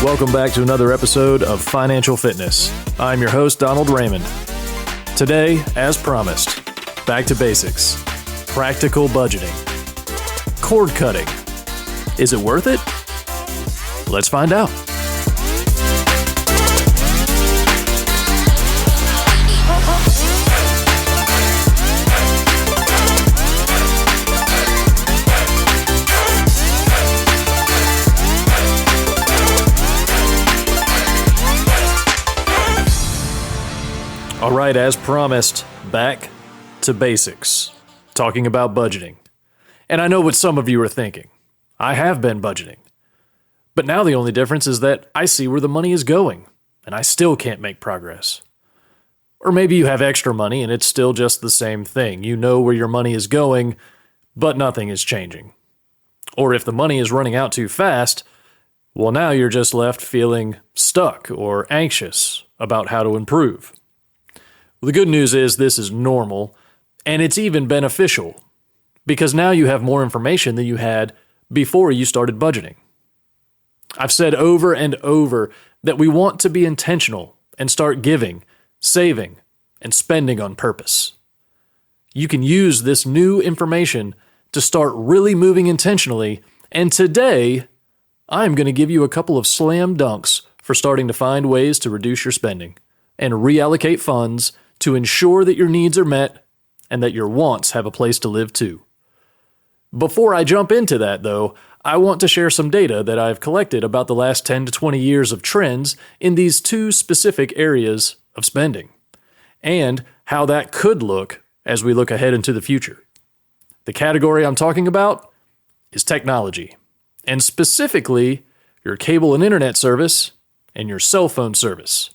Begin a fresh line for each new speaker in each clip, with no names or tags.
Welcome back to another episode of Financial Fitness. I'm your host, Donald Raymond. Today, as promised, back to basics. Practical budgeting. Cord cutting. Is it worth it? Let's find out. All right, as promised, back to basics, talking about budgeting. And I know what some of you are thinking. I have been budgeting. But now the only difference is that I see where the money is going, and I still can't make progress. Or maybe you have extra money and it's still just the same thing. You know where your money is going, but nothing is changing. Or if the money is running out too fast, well, now you're just left feeling stuck or anxious about how to improve. Well, the good news is this is normal, and it's even beneficial, because now you have more information than you had before you started budgeting. I've said over and over that we want to be intentional and start giving, saving, and spending on purpose. You can use this new information to start really moving intentionally, and today, I'm going to give you a couple of slam dunks for starting to find ways to reduce your spending and reallocate funds to ensure that your needs are met and that your wants have a place to live too. Before I jump into that, though, I want to share some data that I've collected about the last 10 to 20 years of trends in these two specific areas of spending, and how that could look as we look ahead into the future. The category I'm talking about is technology, and specifically your cable and internet service and your cell phone service,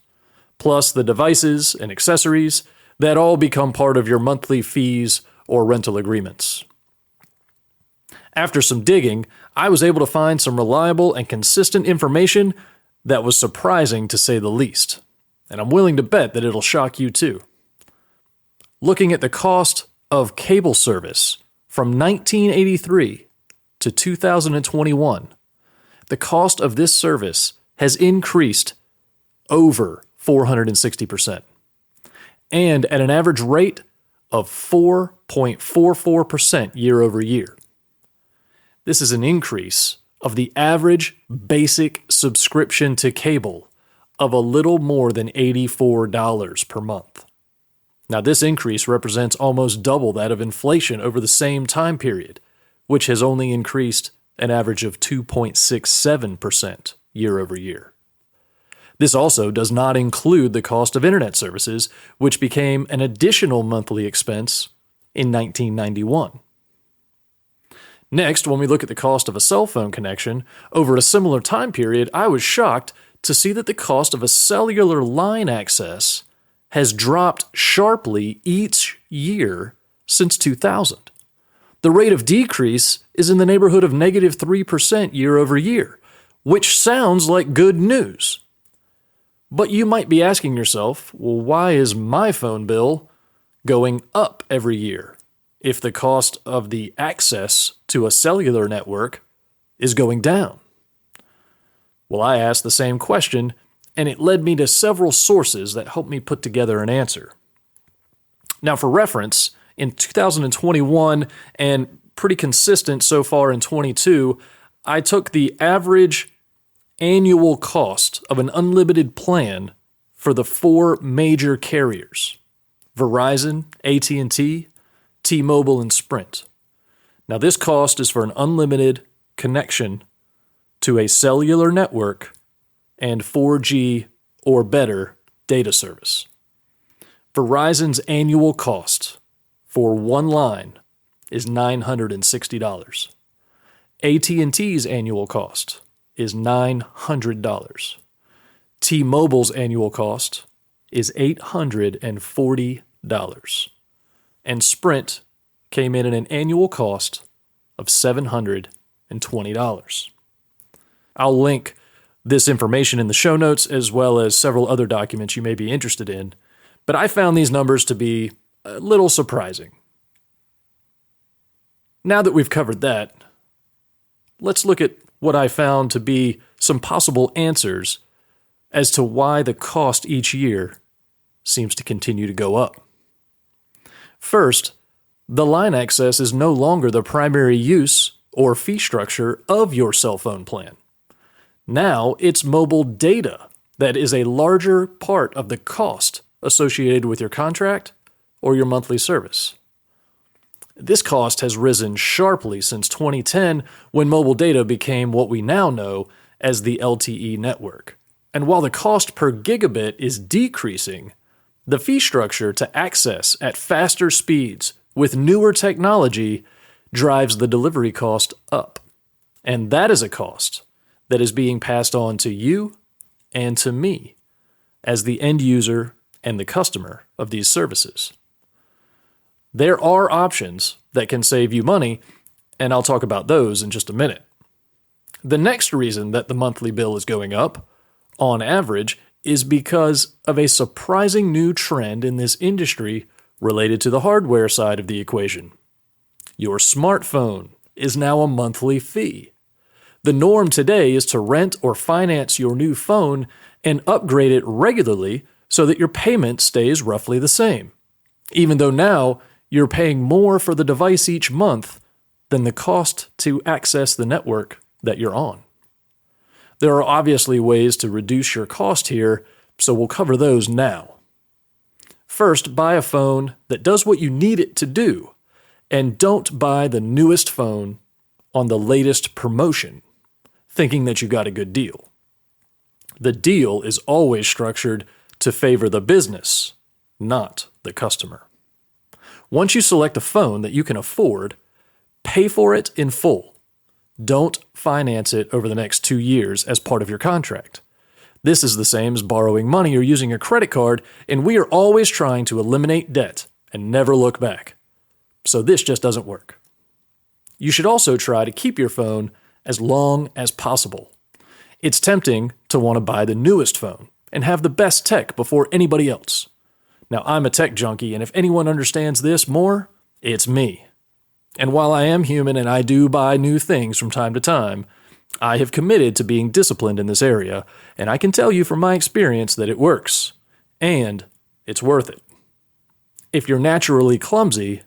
plus the devices and accessories that all become part of your monthly fees or rental agreements. After some digging, I was able to find some reliable and consistent information that was surprising to say the least, and I'm willing to bet that it'll shock you too. Looking at the cost of cable service from 1983 to 2021, the cost of this service has increased over 460%, and at an average rate of 4.44% year over year. This is an increase of the average basic subscription to cable of a little more than $84 per month. Now, this increase represents almost double that of inflation over the same time period, which has only increased an average of 2.67% year over year. This also does not include the cost of internet services, which became an additional monthly expense in 1991. Next, when we look at the cost of a cell phone connection over a similar time period, I was shocked to see that the cost of a cellular line access has dropped sharply each year since 2000. The rate of decrease is in the neighborhood of negative 3% year over year, which sounds like good news. But you might be asking yourself, well, why is my phone bill going up every year if the cost of the access to a cellular network is going down? Well, I asked the same question, and it led me to several sources that helped me put together an answer. Now, for reference, in 2021 and pretty consistent so far in 22, I took the average annual cost of an unlimited plan for the four major carriers: Verizon, AT&T, T-Mobile, and Sprint. Now, this cost is for an unlimited connection to a cellular network and 4G or better data service. Verizon's annual cost for one line is $960. AT&T's annual cost is $900. T-Mobile's annual cost is $840. And Sprint came in at an annual cost of $720. I'll link this information in the show notes as well as several other documents you may be interested in, but I found these numbers to be a little surprising. Now that we've covered that, let's look at what I found to be some possible answers as to why the cost each year seems to continue to go up. First, the line access is no longer the primary use or fee structure of your cell phone plan. Now it's mobile data that is a larger part of the cost associated with your contract or your monthly service. This cost has risen sharply since 2010 when mobile data became what we now know as the LTE network. And while the cost per gigabit is decreasing, the fee structure to access at faster speeds with newer technology drives the delivery cost up. And that is a cost that is being passed on to you and to me as the end user and the customer of these services. There are options that can save you money, and I'll talk about those in just a minute. The next reason that the monthly bill is going up, on average, is because of a surprising new trend in this industry related to the hardware side of the equation. Your smartphone is now a monthly fee. The norm today is to rent or finance your new phone and upgrade it regularly so that your payment stays roughly the same, even though now you're paying more for the device each month than the cost to access the network that you're on. There are obviously ways to reduce your cost here, so we'll cover those now. First, buy a phone that does what you need it to do, and don't buy the newest phone on the latest promotion, thinking that you got a good deal. The deal is always structured to favor the business, not the customer. Once you select a phone that you can afford, pay for it in full. Don't finance it over the next 2 years as part of your contract. This is the same as borrowing money or using a credit card, and we are always trying to eliminate debt and never look back. So this just doesn't work. You should also try to keep your phone as long as possible. It's tempting to want to buy the newest phone and have the best tech before anybody else. Now, I'm a tech junkie, and if anyone understands this more, it's me. And while I am human and I do buy new things from time to time, I have committed to being disciplined in this area, and I can tell you from my experience that it works, and it's worth it. If you're naturally clumsy,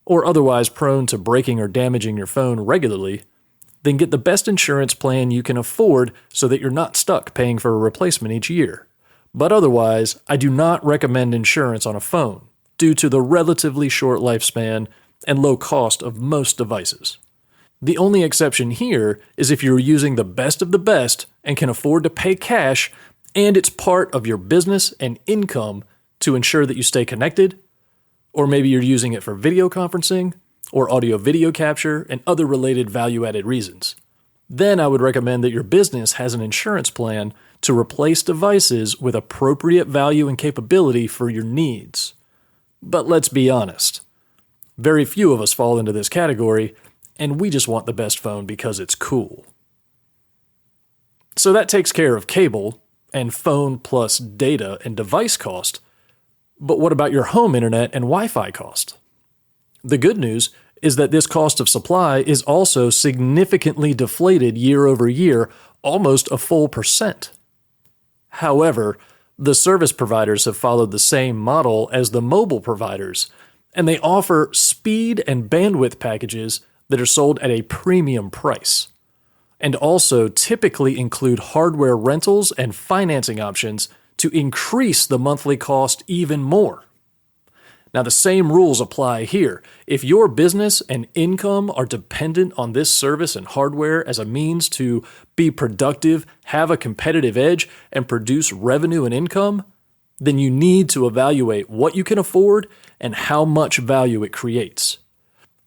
or otherwise prone to breaking or damaging your phone regularly, then get the best insurance plan you can afford so that you're not stuck paying for a replacement each year. But otherwise, I do not recommend insurance on a phone due to the relatively short lifespan and low cost of most devices. The only exception here is if you're using the best of the best and can afford to pay cash, and it's part of your business and income to ensure that you stay connected, or maybe you're using it for video conferencing or audio-video capture and other related value-added reasons. Then I would recommend that your business has an insurance plan to replace devices with appropriate value and capability for your needs. But let's be honest, very few of us fall into this category, and we just want the best phone because it's cool. So that takes care of cable and phone plus data and device cost, but what about your home internet and Wi-Fi cost? The good news is that this cost of supply is also significantly deflated year over year, almost a full %. However, the service providers have followed the same model as the mobile providers, and they offer speed and bandwidth packages that are sold at a premium price, and also typically include hardware rentals and financing options to increase the monthly cost even more. Now, the same rules apply here. If your business and income are dependent on this service and hardware as a means to be productive, have a competitive edge, and produce revenue and income, then you need to evaluate what you can afford and how much value it creates.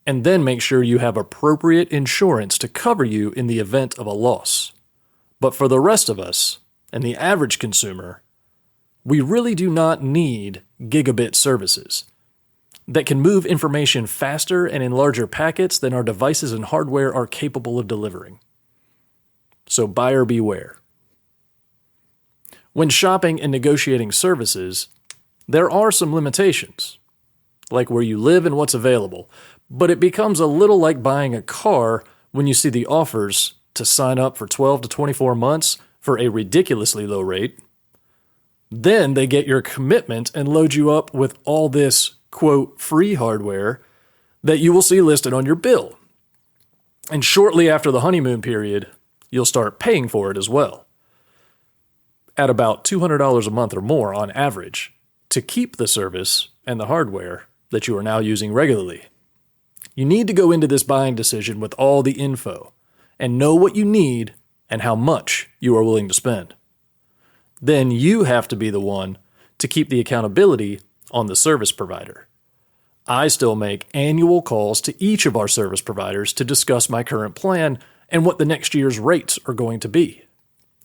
And then make sure you have appropriate insurance to cover you in the event of a loss. But for the rest of us, and the average consumer, we really do not need gigabit services that can move information faster and in larger packets than our devices and hardware are capable of delivering. So buyer beware. When shopping and negotiating services, there are some limitations, like where you live and what's available, but it becomes a little like buying a car when you see the offers to sign up for 12 to 24 months for a ridiculously low rate. Then they get your commitment and load you up with all this, quote, free hardware that you will see listed on your bill. And shortly after the honeymoon period, you'll start paying for it as well, at about $200 a month or more on average, to keep the service and the hardware that you are now using regularly. You need to go into this buying decision with all the info and know what you need and how much you are willing to spend. Then you have to be the one to keep the accountability on the service provider. I still make annual calls to each of our service providers to discuss my current plan and what the next year's rates are going to be.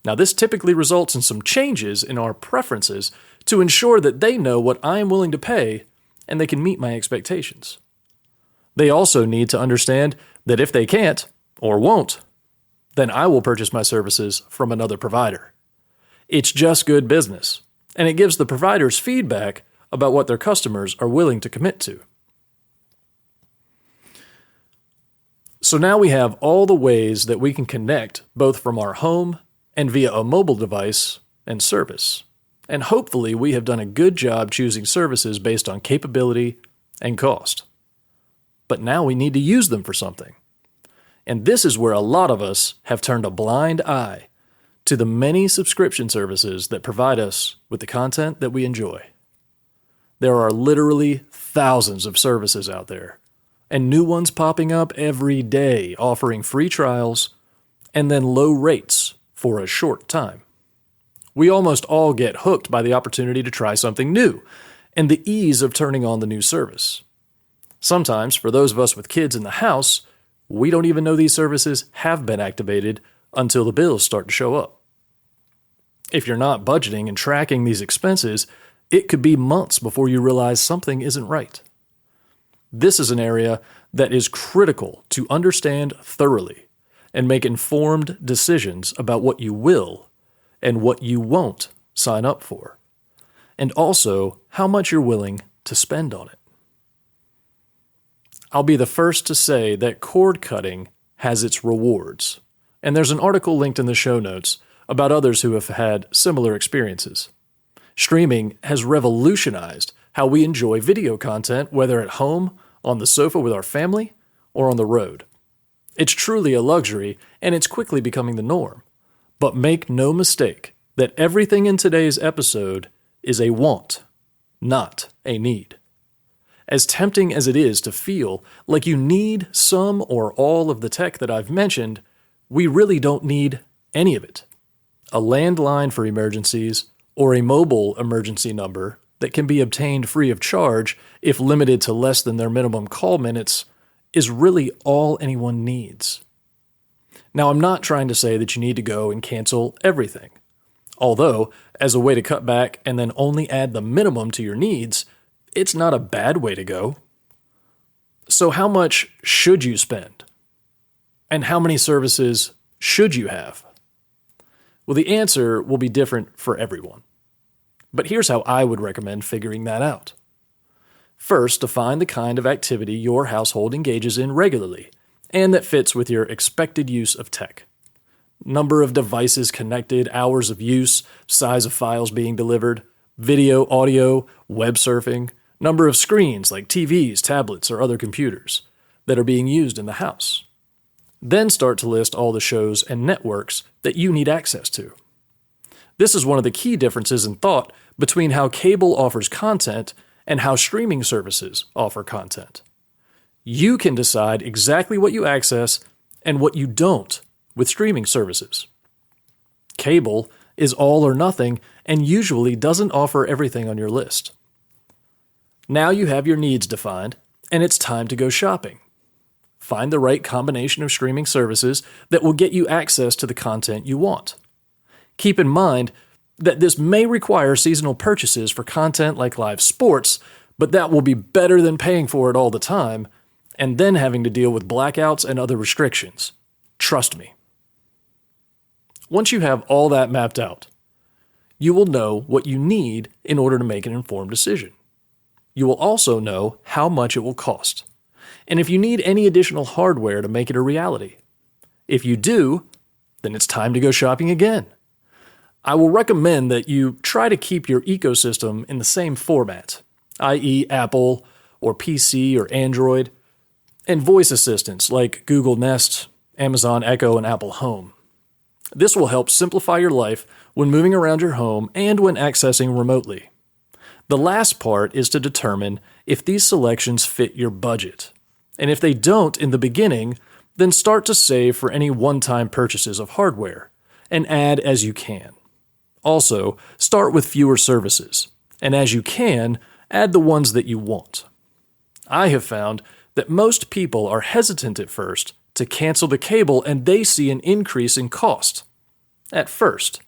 Now, this typically results in some changes in our preferences to ensure that they know what I am willing to pay and they can meet my expectations. They also need to understand that if they can't or won't, then I will purchase my services from another provider. It's just good business, and it gives the providers feedback about what their customers are willing to commit to. So now we have all the ways that we can connect both from our home and via a mobile device and service. And hopefully we have done a good job choosing services based on capability and cost. But now we need to use them for something. And this is where a lot of us have turned a blind eye to the many subscription services that provide us with the content that we enjoy. There are literally thousands of services out there, and new ones popping up every day offering free trials and then low rates for a short time. We almost all get hooked by the opportunity to try something new and the ease of turning on the new service. Sometimes, for those of us with kids in the house, we don't even know these services have been activated until the bills start to show up. If you're not budgeting and tracking these expenses, it could be months before you realize something isn't right. This is an area that is critical to understand thoroughly and make informed decisions about what you will and what you won't sign up for, and also how much you're willing to spend on it. I'll be the first to say that cord cutting has its rewards, and there's an article linked in the show notes about others who have had similar experiences. Streaming has revolutionized how we enjoy video content, whether at home, on the sofa with our family, or on the road. It's truly a luxury, and it's quickly becoming the norm. But make no mistake that everything in today's episode is a want, not a need. As tempting as it is to feel like you need some or all of the tech that I've mentioned, we really don't need any of it. A landline for emergencies or a mobile emergency number that can be obtained free of charge if limited to less than their minimum call minutes is really all anyone needs. Now, I'm not trying to say that you need to go and cancel everything. Although, as a way to cut back and then only add the minimum to your needs, it's not a bad way to go. So how much should you spend? And how many services should you have? Well, the answer will be different for everyone. But here's how I would recommend figuring that out. First, define the kind of activity your household engages in regularly and that fits with your expected use of tech. Number of devices connected, hours of use, size of files being delivered, video, audio, web surfing, number of screens like TVs, tablets, or other computers that are being used in the house. Then start to list all the shows and networks that you need access to. This is one of the key differences in thought between how cable offers content and how streaming services offer content. You can decide exactly what you access and what you don't with streaming services. Cable is all or nothing and usually doesn't offer everything on your list. Now you have your needs defined, and it's time to go shopping. Find the right combination of streaming services that will get you access to the content you want. Keep in mind that this may require seasonal purchases for content like live sports, but that will be better than paying for it all the time and then having to deal with blackouts and other restrictions. Trust me. Once you have all that mapped out, you will know what you need in order to make an informed decision. You will also know how much it will cost, and if you need any additional hardware to make it a reality. If you do, then it's time to go shopping again. I will recommend that you try to keep your ecosystem in the same format, i.e. Apple or PC or Android, and voice assistants like Google Nest, Amazon Echo, and Apple Home. This will help simplify your life when moving around your home and when accessing remotely. The last part is to determine if these selections fit your budget. And if they don't in the beginning, then start to save for any one-time purchases of hardware and add as you can. Also, start with fewer services, and as you can, add the ones that you want. I have found that most people are hesitant at first to cancel the cable and they see an increase in cost. At first.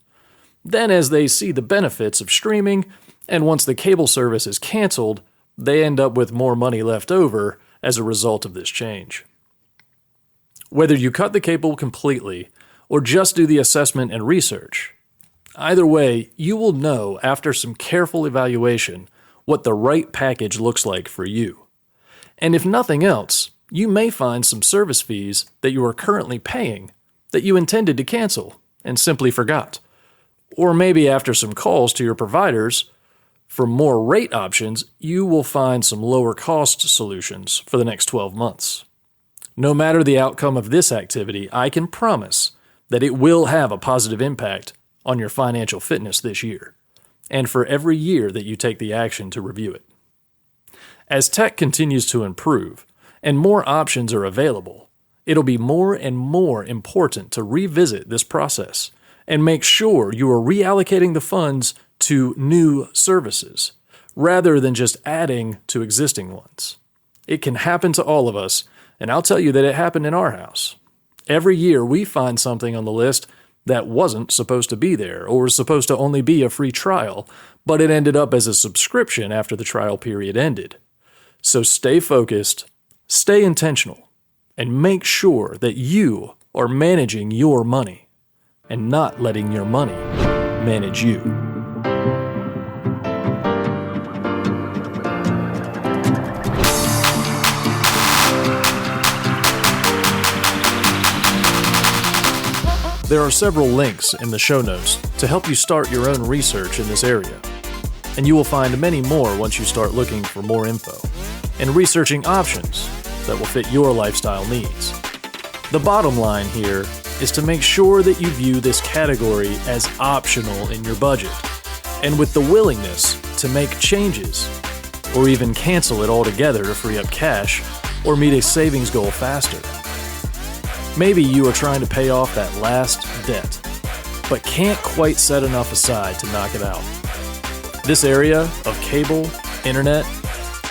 Then as they see the benefits of streaming, and once the cable service is canceled, they end up with more money left over as a result of this change. Whether you cut the cable completely or just do the assessment and research, either way, you will know after some careful evaluation what the right package looks like for you. And if nothing else, you may find some service fees that you are currently paying that you intended to cancel and simply forgot. Or maybe after some calls to your providers for more rate options, you will find some lower cost solutions for the next 12 months. No matter the outcome of this activity, I can promise that it will have a positive impact on your financial fitness this year, and for every year that you take the action to review it. As tech continues to improve and more options are available, it'll be more and more important to revisit this process and make sure you are reallocating the funds to new services rather than just adding to existing ones. It can happen to all of us, and I'll tell you that it happened in our house. Every year we find something on the list that wasn't supposed to be there or was supposed to only be a free trial, but it ended up as a subscription after the trial period ended. So stay focused, stay intentional, and make sure that you are managing your money and not letting your money manage you. There are several links in the show notes to help you start your own research in this area, and you will find many more once you start looking for more info and researching options that will fit your lifestyle needs. The bottom line here is to make sure that you view this category as optional in your budget, and with the willingness to make changes or even cancel it altogether to free up cash or meet a savings goal faster. Maybe you are trying to pay off that last debt, but can't quite set enough aside to knock it out. This area of cable, internet,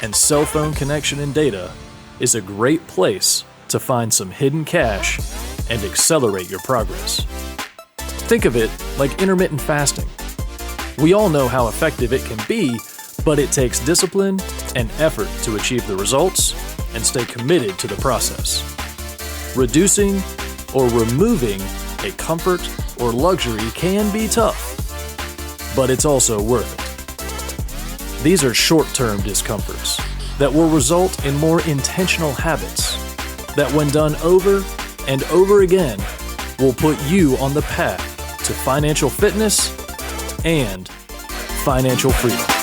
and cell phone connection and data is a great place to find some hidden cash and accelerate your progress. Think of it like intermittent fasting. We all know how effective it can be, but it takes discipline and effort to achieve the results and stay committed to the process. Reducing or removing a comfort or luxury can be tough, but it's also worth it. These are short-term discomforts that will result in more intentional habits that, when done over and over again, will put you on the path to financial fitness and financial freedom.